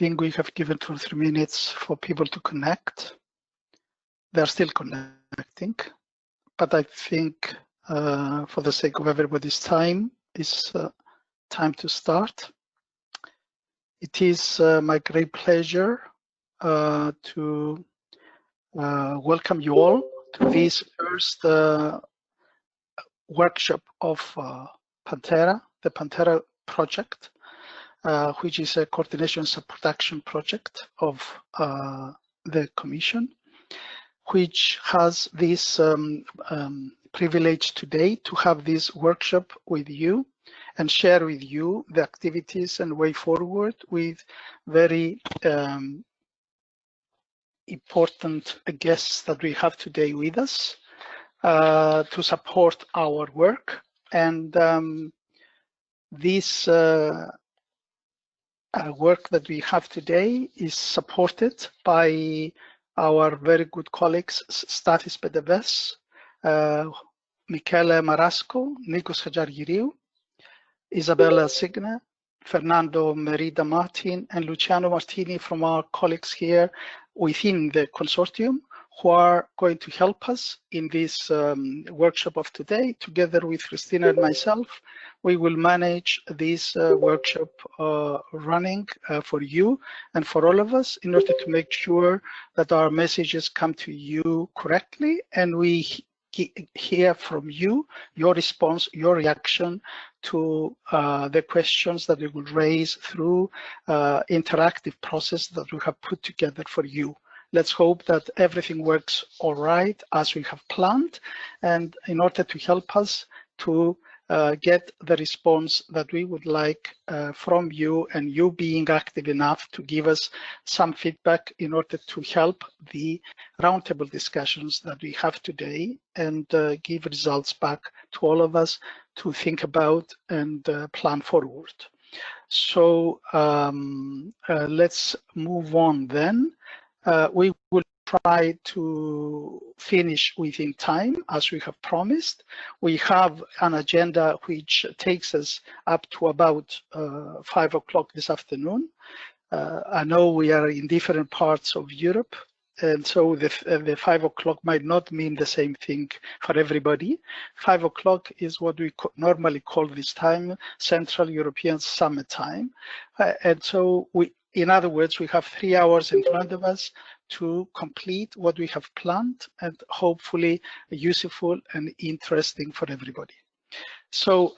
think we have given 2 or 3 minutes for people to connect. They're still connecting, but I think for the sake of everybody's time, it's time to start. It is my great pleasure to welcome you all to this first workshop of PANTERA, the PANTERA project, which is a coordination support action project of the Commission, which has this privilege today to have this workshop with you and share with you the activities and way forward with very important guests that we have today with us to support our work. And this work that we have today is supported by our very good colleagues, Stathis Pedeves, Michele Marasco, Nikos Hadjargiriou, Isabella Signe, Fernando Merida Martin, and Luciano Martini from our colleagues here within the consortium, who are going to help us in this workshop of today. Together with Christina and myself, we will manage this workshop running for you and for all of us in order to make sure that our messages come to you correctly and we hear from you, your response, your reaction to the questions that we will raise through interactive process that we have put together for you. Let's hope that everything works all right as we have planned, and in order to help us to get the response that we would like from you, and you being active enough to give us some feedback in order to help the roundtable discussions that we have today and give results back to all of us to think about and plan forward. So let's move on then. We will try to finish within time as we have promised. We have an agenda which takes us up to about 5 o'clock this afternoon. I know we are in different parts of Europe, and so the 5 o'clock might not mean the same thing for everybody. 5 o'clock is what we normally call this time Central European Summer Time. And so in other words, we have 3 hours in front of us to complete what we have planned and hopefully useful and interesting for everybody. So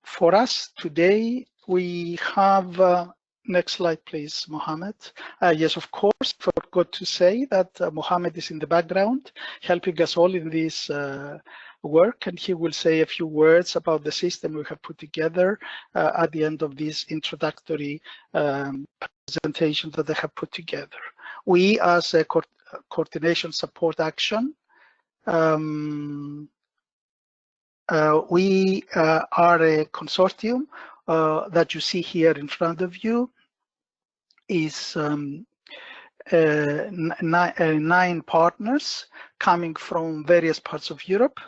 for us today, we have, next slide please, Mohammed. Yes, of course, forgot to say that Mohammed is in the background, helping us all in this work, and he will say a few words about the system we have put together at the end of this introductory presentation that I have put together. We, as a coordination support action, we are a consortium that you see here in front of you is 9 partners coming from various parts of Europe,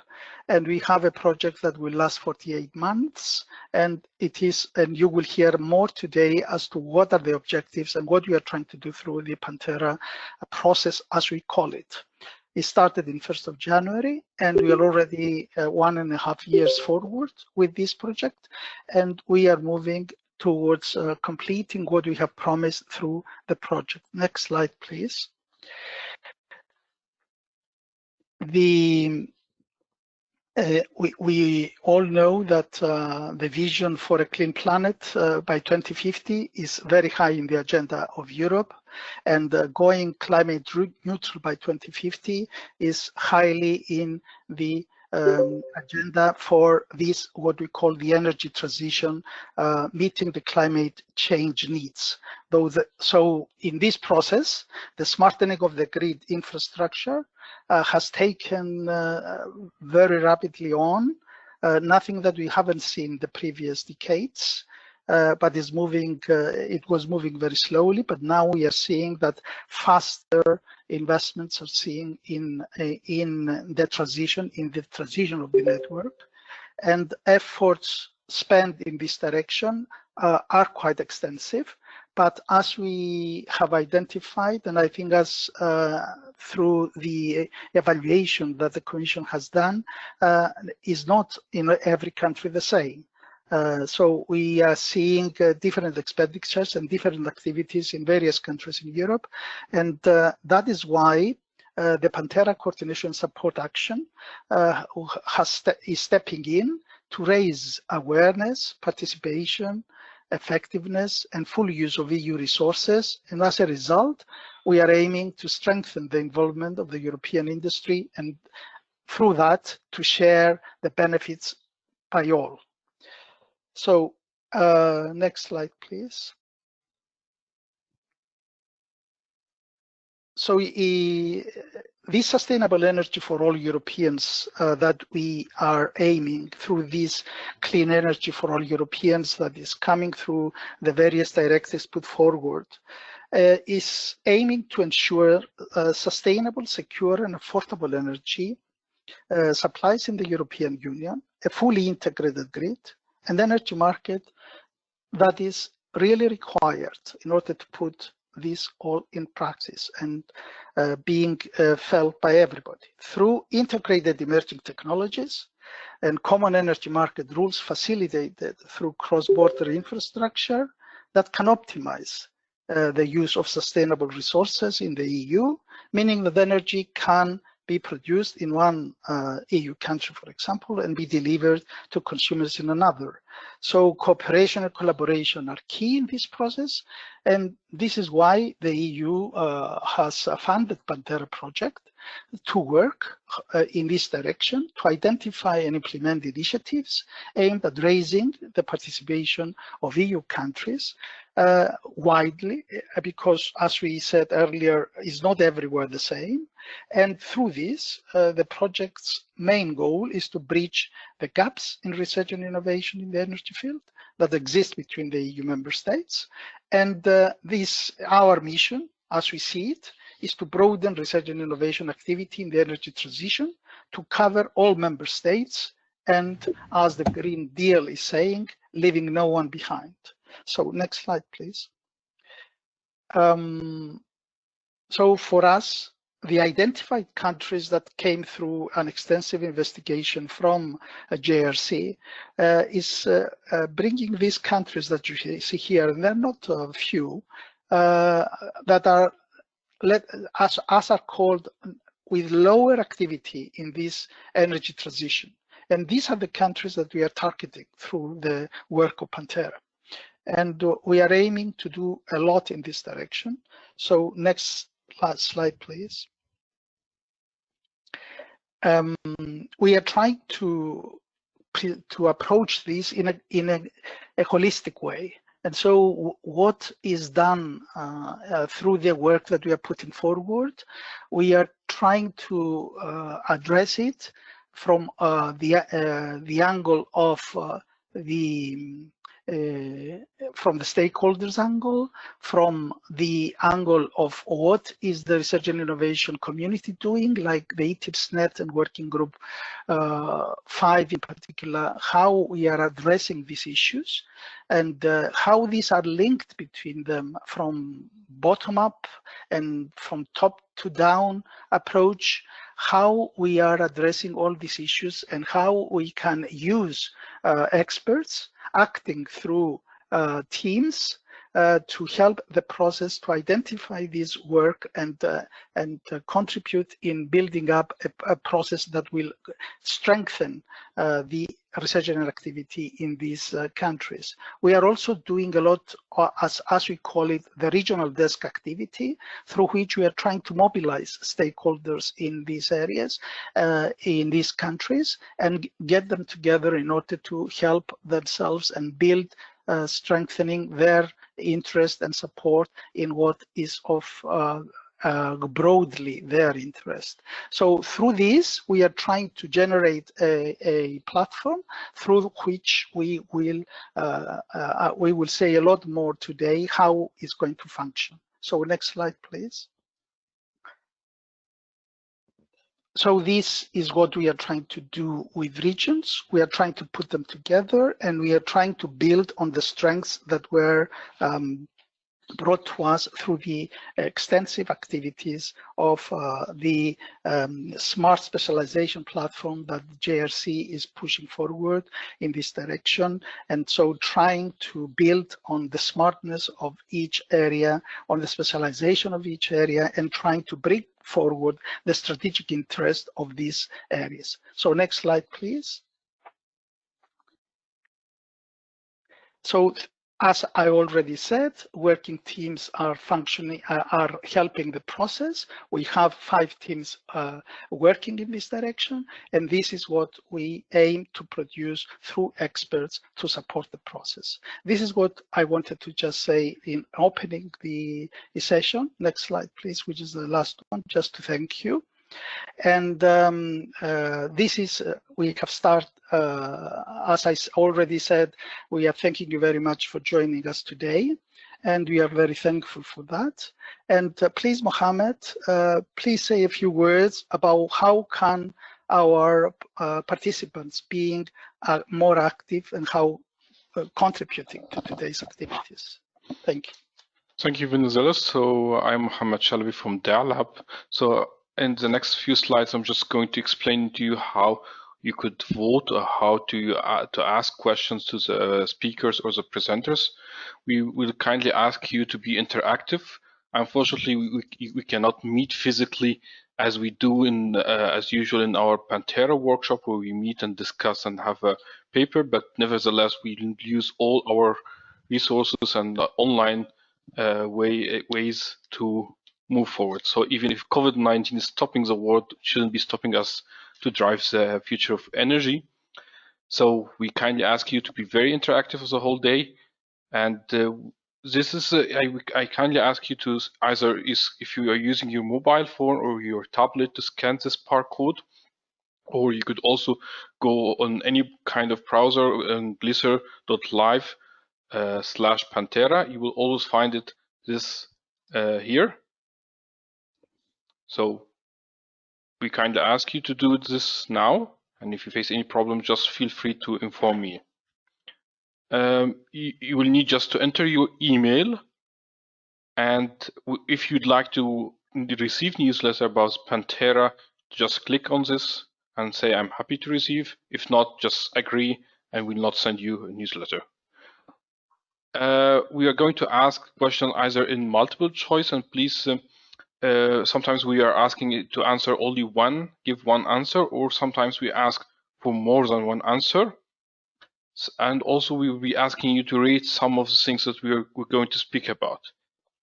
and we have a project that will last 48 months, and you will hear more today as to what are the objectives and what we are trying to do through the PANTERA process, as we call it. It started in 1st of January, and we are already 1.5 years forward with this project, and we are moving towards completing what we have promised through the project. Next slide, please. We all know that the vision for a clean planet by 2050 is very high in the agenda of Europe, and going climate neutral by 2050 is highly in the agenda for this, what we call the energy transition, meeting the climate change needs. So in this process, the smartening of the grid infrastructure has taken very rapidly on, nothing that we haven't seen the previous decades, but is moving, it was moving very slowly, but now we are seeing that faster investments are seen in the transition of the network, and efforts spent in this direction are quite extensive. But as we have identified, and I think as through the evaluation that the Commission has done, is not in every country the same. So we are seeing different expenditures and different activities in various countries in Europe. And that is why the PANTERA Coordination Support Action is stepping in to raise awareness, participation, effectiveness, and full use of EU resources. And as a result, we are aiming to strengthen the involvement of the European industry, and through that, to share the benefits by all. So next slide, please. So this sustainable energy for all Europeans that we are aiming through this clean energy for all Europeans that is coming through the various directives put forward is aiming to ensure sustainable, secure, and affordable energy supplies in the European Union, a fully integrated grid, and energy market that is really required in order to put this all in practice and being felt by everybody. Through integrated emerging technologies and common energy market rules facilitated through cross-border infrastructure that can optimize the use of sustainable resources in the EU, meaning that energy can be produced in one EU country, for example, and be delivered to consumers in another. So cooperation and collaboration are key in this process, and this is why the EU has funded PANTERA project to work in this direction, to identify and implement initiatives aimed at raising the participation of EU countries widely, because as we said earlier, it's not everywhere the same. And through this, the project's main goal is to bridge the gaps in research and innovation in the energy field that exist between the EU member states. And our mission, as we see it, is to broaden research and innovation activity in the energy transition to cover all member states, and as the Green Deal is saying, leaving no one behind. So next slide, please. So for us, the identified countries that came through an extensive investigation from JRC is bringing these countries that you see here, and they're not few, that are, as are called, with lower activity in this energy transition. And these are the countries that we are targeting through the work of PANTERA. And we are aiming to do a lot in this direction. So next slide, please. We are trying to approach this in a holistic way. And so what is done through the work that we are putting forward, we are trying to address it from the angle of from the stakeholders angle, from the angle of what is the research and innovation community doing, like the ETIPSnet and Working Group 5 in particular, how we are addressing these issues, and how these are linked between them from bottom up and from top to down approach, how we are addressing all these issues, and how we can use experts acting through teams to help the process to identify this work and contribute in building up a process that will strengthen the research and activity in these countries. We are also doing a lot, as we call it, the regional desk activity, through which we are trying to mobilize stakeholders in these areas, in these countries, and get them together in order to help themselves and build strengthening their interest and support in what is of broadly their interest. So through this, we are trying to generate a platform through which we will say a lot more today how it's going to function. So next slide, please. So this is what we are trying to do with regions. We are trying to put them together, and we are trying to build on the strengths that were brought to us through the extensive activities of the smart specialization platform that JRC is pushing forward in this direction. And so trying to build on the smartness of each area, on the specialization of each area, and trying to bring forward the strategic interest of these areas. So next slide, please. So as I already said, working teams are functioning, are helping the process. We have 5 teams working in this direction, and this is what we aim to produce through experts to support the process. This is what I wanted to just say in opening the session. Next slide, please, which is the last one, just to thank you. And this is, we have started, as I already said, we are thanking you very much for joining us today, and we are very thankful for that. And please, Mohammed, please say a few words about how can our participants being more active and how contributing to today's activities. Thank you. Thank you, Venizelos. So I'm Mohammed Shalabi from DALab. So in the next few slides, I'm just going to explain to you how you could vote or how to ask questions to the speakers or the presenters. We will kindly ask you to be interactive. Unfortunately, we cannot meet physically as we do in as usual in our PANTERA workshop, where we meet and discuss and have a paper, but nevertheless, we use all our resources and online ways to move forward. So even if COVID-19 is stopping the world, it shouldn't be stopping us to drive the future of energy. So we kindly ask you to be very interactive the whole day. And this is, I kindly ask you to either, if you are using your mobile phone or your tablet, to scan this barcode, or you could also go on any kind of browser on glisser.live/Pantera. You will always find it here. So we kindly ask you to do this now, and if you face any problem, just feel free to inform me. You will need just to enter your email, and if you'd like to receive newsletter about Pantera, just click on this and say I'm happy to receive. If not, just agree and we'll not send you a newsletter. We are going to ask questions either in multiple choice, and please sometimes we are asking it to answer only one, give one answer, or sometimes we ask for more than one answer. And also we will be asking you to rate some of the things that we're going to speak about.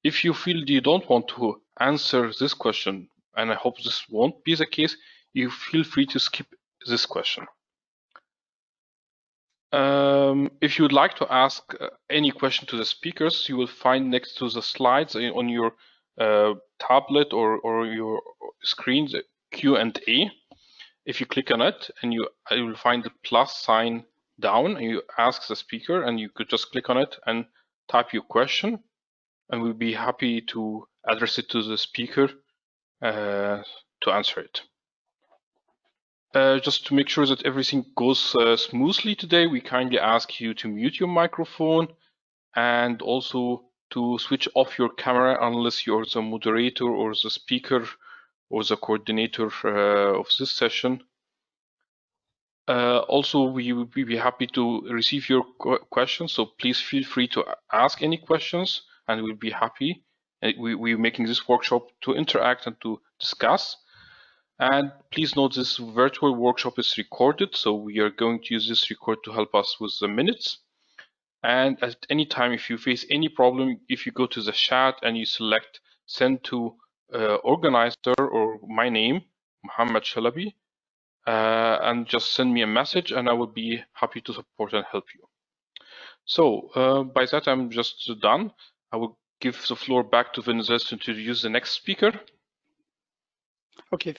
If you feel you don't want to answer this question, and I hope this won't be the case, you feel free to skip this question. If you would like to ask any question to the speakers, you will find next to the slides on your tablet or your screen the Q&A. If you click on it, and you will find the plus sign down, and you ask the speaker, and you could just click on it and type your question, and we'll be happy to address it to the speaker to answer it. Just to make sure that everything goes smoothly today, we kindly ask you to mute your microphone and also to switch off your camera unless you're the moderator or the speaker or the coordinator of this session. Also, we will be happy to receive your questions, so please feel free to ask any questions, and we'll be happy. We're making this workshop to interact and to discuss. And please note this virtual workshop is recorded, so we are going to use this record to help us with the minutes. And at any time, if you face any problem, if you go to the chat and you select send to organizer or my name, Mohammed Shalabi, and just send me a message and I will be happy to support and help you. So by that, I'm just done. I will give the floor back to Venizelos to introduce the next speaker. Okay,